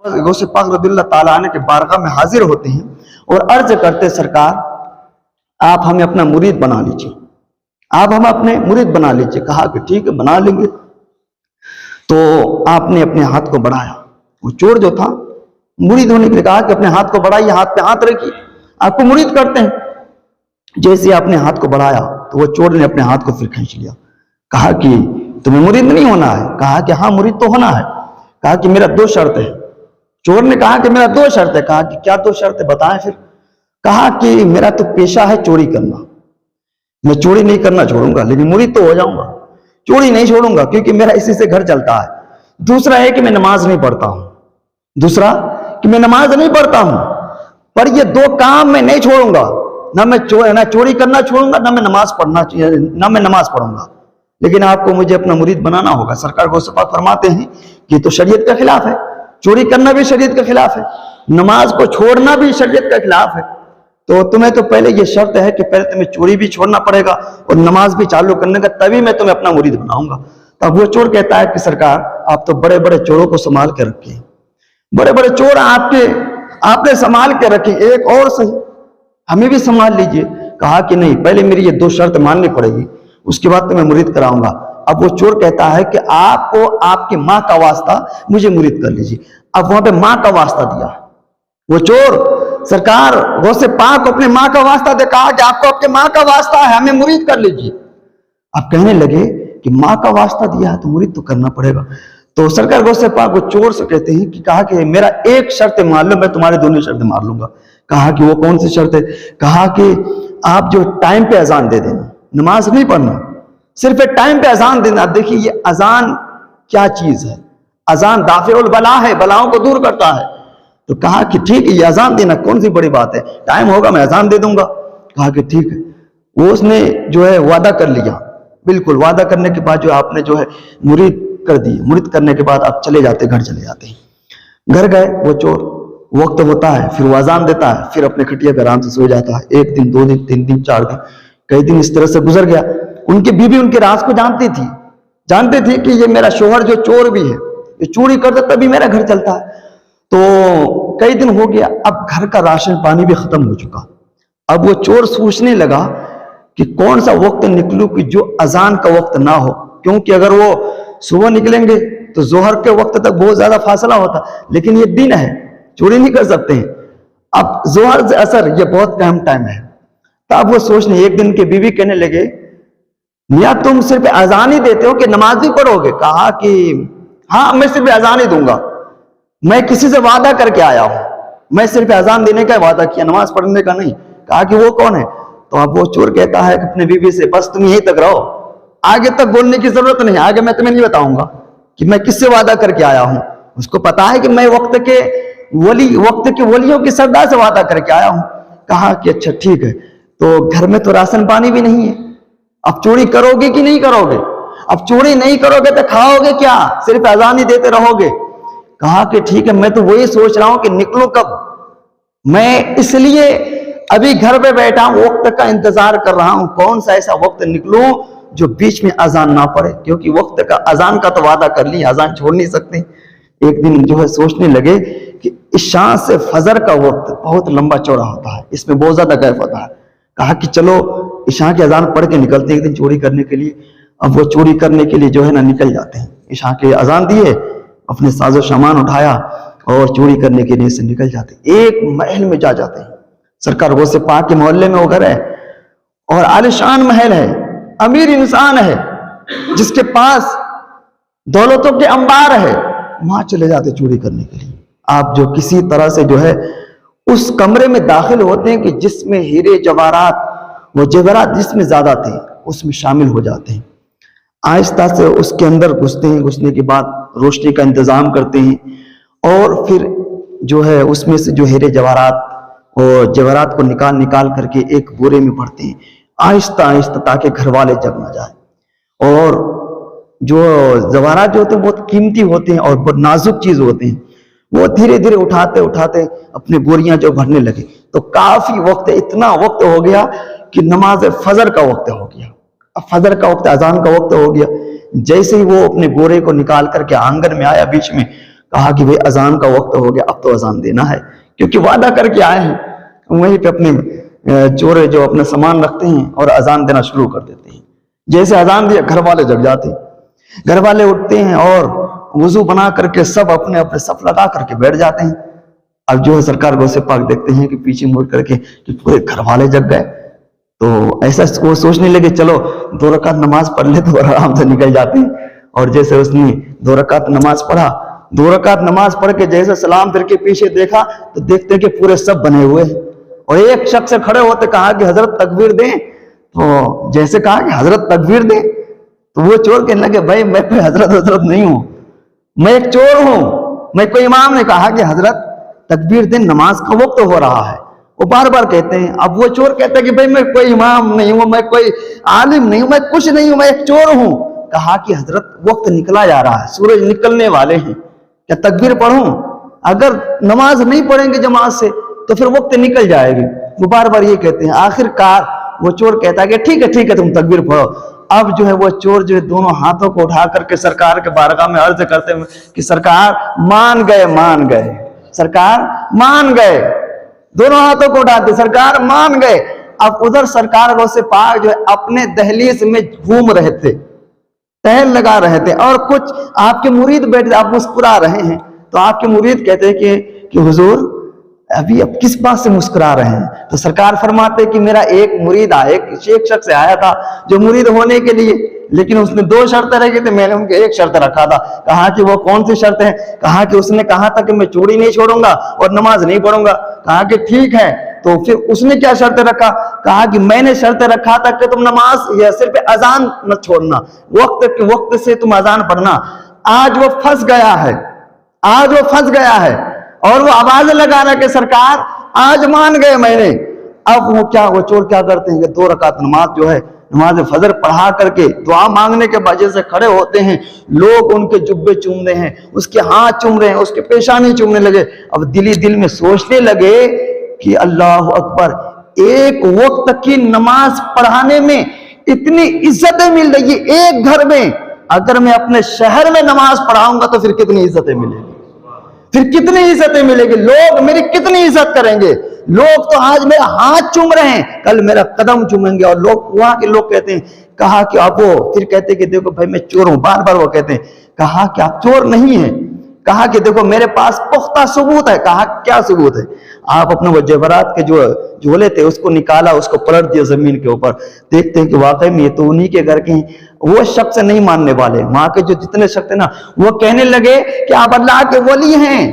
غوث پاک رضی اللہ تعالیٰ عنہ کے بارگاہ میں حاضر ہوتے ہیں اور عرض کرتے سرکار آپ ہمیں اپنا مرید بنا لیجئے، آپ ہمیں اپنے مرید بنا لیجئے۔ کہا کہ ٹھیک ہے بنا لیں گے۔ تو آپ نے اپنے ہاتھ کو بڑھایا، وہ چور جو تھا مرید ہونے کے لیے کہا کہ اپنے ہاتھ کو بڑھائیے، ہاتھ پہ ہاتھ رکھیے، آپ کو مرید کرتے ہیں۔ جیسے آپ نے ہاتھ کو بڑھایا تو وہ چور نے اپنے ہاتھ کو پھر کھینچ لیا۔ کہا کہ تمہیں مرید نہیں ہونا ہے؟ کہا کہ ہاں مرید تو ہونا ہے۔ کہا کہ میرا 2 شرط ہے۔ چور نے کہا کہ میرا 2 شرط ہے۔ کہا کہ کیا 2 شرط ہے بتائیں پھر۔ کہا کہ میرا تو پیشہ ہے چوری کرنا، میں چوری نہیں کرنا چھوڑوں گا، لیکن مرید تو ہو جاؤں گا، چوری نہیں چھوڑوں گا کیونکہ میرا اسی سے گھر چلتا ہے۔ دوسرا ہے کہ میں نماز نہیں پڑھتا ہوں، دوسرا کہ میں نماز نہیں پڑھتا ہوں، پر یہ 2 کام میں نہیں چھوڑوں گا، نہ میں چوری کرنا چھوڑوں گا، نہ میں نماز پڑھوں گا، لیکن آپ کو مجھے اپنا مرید بنانا ہوگا۔ سرکار غوث پاک فرماتے ہیں کہ تو شریعت کا خلاف ہے، چوری کرنا بھی شریعت کا خلاف ہے، نماز کو چھوڑنا بھی شریعت کا خلاف ہے، تو تمہیں تو پہلے یہ شرط ہے کہ پہلے تمہیں چوری بھی چھوڑنا پڑے گا اور نماز بھی چالو کرنے کا، تبھی میں تمہیں اپنا مرید بناؤں گا۔ تب وہ چور کہتا ہے کہ سرکار آپ تو بڑے بڑے چوروں کو سنبھال کے رکھے، بڑے بڑے چور آپ نے سنبھال کے رکھے، ایک اور صحیح ہمیں بھی سنبھال لیجئے۔ کہا کہ نہیں، پہلے میری یہ 2 شرط ماننی پڑے گی، اس کے بعد تمہیں مرید کراؤں گا۔ اب وہ چور کہتا ہے کہ آپ کو آپ کی ماں کا واسطہ مجھے مرید کر لیجئے۔ اب وہاں پہ ماں کا واسطہ دیا وہ چور، سرکار غوث پاک اپنے ماں کا واسطہ دے، کہا کہ آپ کو آپ کے ماں کا واسطہ ہے، ہمیں مرید کر لیجئے۔ اب کہنے لگے کہ ماں کا واسطہ دیا ہے تو مرید تو کرنا پڑے گا۔ تو سرکار غوث پاک وہ چور سے کہتے ہیں کہ کہا کہ میرا 1 شرط مان لو، میں تمہارے 2 شرط مار لوں گا۔ کہا کہ وہ کون سی شرط ہے؟ کہا کہ آپ جو ٹائم پہ اذان دے دینا، نماز نہیں پڑھنا، صرف ٹائم پہ اذان دینا۔ اب دیکھیے یہ اذان کیا چیز ہے، اذان دافع البلا ہے، بلاؤں کو دور کرتا ہے۔ تو کہا کہ ٹھیک ہے یہ اذان دینا کون سی بڑی بات ہے، ٹائم ہوگا میں اذان دے دوں گا۔ کہا کہ ٹھیک ہے۔ وہ اس نے جو ہے وعدہ کر لیا، بالکل وعدہ کرنے کے بعد جو آپ نے جو ہے مرید کر دی، مرید کرنے کے بعد آپ چلے جاتے، گھر چلے جاتے ہیں۔ گھر گئے وہ چور، وقت ہوتا ہے پھر وہ اذان دیتا ہے، پھر اپنے کھٹیا پہ آرام سے سو جاتا ہے۔ 1 دن 2 دن 3 دن 4 دن کئی دن اس طرح سے گزر گیا۔ ان کی بیوی ان کے راز کو جانتی تھی کہ یہ میرا شوہر جو چور بھی ہے، یہ چوری کرتا تبھی میرا گھر چلتا ہے۔ تو کئی دن ہو گیا، اب گھر کا راشن پانی بھی ختم ہو چکا۔ اب وہ چور سوچنے لگا کہ کون سا وقت نکلوں کہ جو اذان کا وقت نہ ہو، کیونکہ اگر وہ صبح نکلیں گے تو ظہر کے وقت تک بہت زیادہ فاصلہ ہوتا، لیکن یہ دن ہے چوری نہیں کر سکتے ہیں۔ اب ظہر سے اثر یہ بہت کم ٹائم ہے۔ تو اب وہ سوچنے، ایک دن کے بیوی کہنے لگے میاں تم صرف اذان ہی دیتے ہو کہ نماز بھی پڑھو گے؟ کہا کہ ہاں میں صرف اذان ہی دوں گا، میں کسی سے وعدہ کر کے آیا ہوں، میں صرف اذان دینے کا وعدہ کیا، نماز پڑھنے کا نہیں۔ کہا کہ وہ کون ہے؟ تو اب وہ چور کہتا ہے کہ اپنے بیوی سے بس تم یہیں تک رہو، آگے تک بولنے کی ضرورت نہیں، آگے میں تمہیں نہیں بتاؤں گا کہ میں کس سے وعدہ کر کے آیا ہوں۔ اس کو پتا ہے کہ میں وقت کے ولیوں کے سردار سے وعدہ کر کے آیا ہوں۔ کہا کہ اچھا ٹھیک ہے، تو گھر میں تو راشن پانی بھی نہیں ہے، اب چوری کرو گے کہ نہیں کرو گے؟ اب چوری نہیں کرو گے تو کھاؤ گے کیا؟ صرف اذان ہی دیتے رہو گے؟ کہا کہ ٹھیک ہے، میں تو وہی سوچ رہا ہوں کہ نکلوں کب، میں اس لیے ابھی گھر پہ بیٹھا ہوں، وقت کا انتظار کر رہا ہوں، کون سا ایسا وقت نکلوں جو بیچ میں اذان نہ پڑے، کیونکہ وقت کا اذان کا تو وعدہ کر لی، اذان چھوڑ نہیں سکتے۔ ایک دن جو ہے سوچنے لگے کہ عشاء سے فجر کا وقت بہت لمبا چوڑا ہوتا ہے، اس میں بہت زیادہ گیپ ہوتا ہے۔ کہا کہ چلو عشاء کی اذان پڑھ کے نکلتے ہیں ایک دن چوری کرنے کے لیے۔ اب وہ چوری کرنے کے لیے جو ہے نا نکل جاتے ہیں، عشاء کی اذان دیے، اپنے ساز و سامان اٹھایا اور چوری کرنے کے لیے سے نکل جاتے ہیں۔ ایک محل میں جاتے ہیں، سرکار غوث پاک کے محلے میں وہ گھر ہے اور عالیشان محل ہے، امیر انسان ہے جس کے پاس دولتوں کے انبار ہے، وہاں چلے جاتے چوری کرنے کے لیے۔ آپ جو کسی طرح سے جو ہے اس کمرے میں داخل ہوتے ہیں کہ جس میں ہیرے جواہرات، وہ جواہرات جس میں زیادہ تھے اس میں شامل ہو جاتے ہیں۔ آہستہ سے اس کے اندر گھستے ہیں، گھسنے کے بعد روشنی کا انتظام کرتے ہیں اور پھر جو ہے اس میں سے جو ہیرے جواہرات اور جواہرات کو نکال کر کے ایک بورے میں بھرتے ہیں، آہستہ آہستہ، تاکہ گھر والے جگ نہ جائے۔ اور جو جواہرات جو ہوتے ہیں بہت قیمتی ہوتے ہیں اور بہت نازک چیز ہوتے ہیں، وہ دھیرے دھیرے اٹھاتے اپنے بوریاں جو بھرنے لگے، تو کافی وقت، اتنا وقت ہو گیا کہ نماز فجر کا وقت ہو گیا۔ اب فجر کا وقت، اذان کا وقت ہو گیا۔ جیسے ہی وہ اپنے بورے کو نکال کر کے آنگن میں آیا، بیچ میں کہا کہ بھئی اذان کا وقت ہو گیا، اب تو اذان دینا ہے، کیونکہ وعدہ کر کے آئے ہیں۔ وہیں پہ اپنے چورے جو اپنا سامان رکھتے ہیں اور اذان دینا شروع کر دیتے ہیں۔ جیسے اذان دیا گھر والے جگ جاتے ہیں، گھر والے اٹھتے ہیں اور وضو بنا کر کے سب اپنے اپنے صف لگا کر کے بیٹھ جاتے ہیں۔ اب جو ہے سرکار غوث پاک دیکھتے ہیں کہ پیچھے مڑ کر کے کہ پورے گھر والے جگ گئے، تو ایسا وہ سوچنے لگے چلو 2 رکعت نماز پڑھ لے تو آرام سے نکل جاتے ہیں۔ اور جیسے اس نے 2 رکعت نماز پڑھا، 2 رکعت نماز پڑھ کے جیسے سلام پھر کے پیچھے دیکھا تو دیکھتے ہیں کہ پورے سب بنے ہوئے ہیں، اور ایک شخص سے کھڑے ہوتے کہا کہ حضرت تکبیر دیں، تو جیسے کہا کہ حضرت تکبیر دیں تو وہ چور کہنے لگے بھائی میں کوئی حضرت نہیں ہوں، میں ایک چور ہوں، میں کوئی امام نے کہا کہ حضرت تکبیر دیں، نماز کا وقت ہو رہا ہے۔ وہ بار بار کہتے ہیں۔ اب وہ چور کہتا ہے کہ بھائی میں کوئی امام نہیں ہوں، میں کوئی عالم نہیں ہوں، میں کچھ نہیں ہوں، میں ایک چور ہوں۔ کہا کہ حضرت وقت نکلا جا رہا ہے، سورج نکلنے والے ہیں، کیا تکبیر پڑھوں؟ اگر نماز نہیں پڑھیں گے جماعت سے تو پھر وقت نکل جائے گی۔ وہ بار بار یہ کہتے ہیں۔ آخر کار وہ چور کہتا ہے کہ ٹھیک ہے تم تکبیر پڑھو۔ اب جو ہے وہ چور جو ہے دونوں ہاتھوں کو اٹھا کر کے سرکار کے بارگاہ میں عرض کرتے ہیں کہ سرکار مان گئے، سرکار مان گئے، دونوں ہاتھوں کو اٹھاتے سرکار مان گئے۔ اب ادھر سرکار غوث پاک جو ہے اپنے دہلیز میں گھوم رہے تھے، ٹہل لگا رہے تھے، اور کچھ آپ کے مرید بیٹھے، آپ مسکرا رہے ہیں، تو آپ کے مرید کہتے ہیں کہ حضور ابھی اب کس بات سے مسکرا رہے ہیں؟ تو سرکار فرماتے کہ میرا ایک مرید آیا، ایک شخص آیا تھا جو مرید ہونے کے لیے، لیکن اس نے 2 شرطیں رکھی تھی، میں نے ان کے 1 شرط رکھا تھا۔ کہا کہ وہ کون سی شرط ہے؟ کہا کہ اس نے کہا تھا کہ میں چوری نہیں چھوڑوں گا اور نماز نہیں پڑھوں گا۔ کہا کہ ٹھیک ہے، تو پھر اس نے کیا شرط رکھا؟ کہا کہ میں نے شرط رکھا تھا کہ تم نماز یا صرف اذان نہ چھوڑنا، وقت سے تم اذان پڑھنا۔ آج وہ پھنس گیا ہے اور وہ آوازیں لگا رہا کہ سرکار آج مان گئے میں نے۔ اب وہ چور کیا کرتے ہیں کہ 2 رکعت نماز جو ہے نماز فجر پڑھا کر کے دعا مانگنے کے وجہ سے کھڑے ہوتے ہیں، لوگ ان کے جبے چوم رہے ہیں، اس کے ہاتھ چوم رہے ہیں، اس کے پیشانی چومنے لگے۔ اب دل میں سوچنے لگے کہ اللہ اکبر، ایک وقت کی نماز پڑھانے میں اتنی عزتیں مل رہی ہے ایک گھر میں، اگر میں اپنے شہر میں نماز پڑھاؤں گا تو پھر کتنی عزتیں ملیں گی، پھر کتنی عزتیں ملیں گی، لوگ میری کتنی عزت کریں گے۔ لوگ تو آج میرا ہاتھ چوم رہے ہیں، کل میرا قدم چومیں گے۔ اور وہاں کے لوگ کہتے ہیں، کہا کہ اب وہ پھر کہتے ہیں کہ دیکھو بھائی میں چور ہوں، بار بار وہ کہتے ہیں۔ کہا کہ آپ چور نہیں ہیں، کہا کہ دیکھو میرے پاس پختہ ثبوت ہے۔ کہا کیا ثبوت ہے؟ آپ اپنے وہ جواہرات کے جو جھولے تھے اس کو نکالا، اس کو پلٹ دیا زمین کے اوپر، دیکھتے ہیں کہ واقعی میں یہ تو انہی کے گھر کے ہیں۔ وہ شخص نہیں ماننے والے، وہاں کے جو جتنے شخص ہیں نا، وہ کہنے لگے کہ آپ اللہ کے ولی ہیں،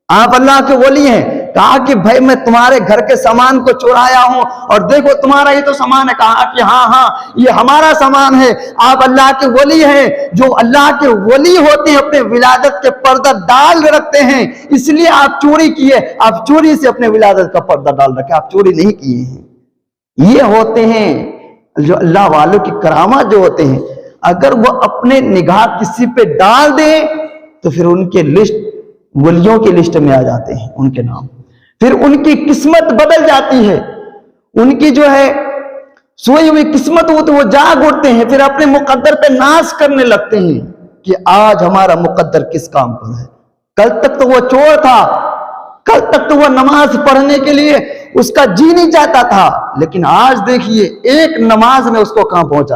آپ اللہ کے ولی ہیں۔ کہا کہ بھائی میں تمہارے گھر کے سامان کو چورایا ہوں اور دیکھو تمہارا یہ تو سامان ہے۔ کہا کہ ہاں یہ ہمارا سامان ہے، آپ اللہ کے ولی ہیں۔ جو اللہ کے ولی ہوتے ہیں اپنے ولادت کے پردہ ڈال رکھتے ہیں، اس لیے آپ چوری کیے، آپ چوری سے اپنے ولادت کا پردہ ڈال رکھے، آپ چوری نہیں کیے ہیں۔ یہ ہوتے ہیں جو اللہ والوں کی کرامات جو ہوتے ہیں، اگر وہ اپنے نگاہ کسی پہ ڈال دیں تو پھر ان کے لسٹ ولیوں کی لسٹ میں آ جاتے ہیں ان کے نام، پھر ان کی قسمت بدل جاتی ہے، ان کی جو ہے سوئی ہوئی قسمت ہو تو وہ جاگ اٹھتے ہیں، پھر اپنے مقدر پہ ناز کرنے لگتے ہیں کہ آج ہمارا مقدر کس کام پر ہے۔ کل تک تو وہ چور تھا، کل تک تو وہ نماز پڑھنے کے لیے اس کا جی نہیں چاہتا تھا، لیکن آج دیکھیے ایک نماز میں اس کو کہاں پہنچا۔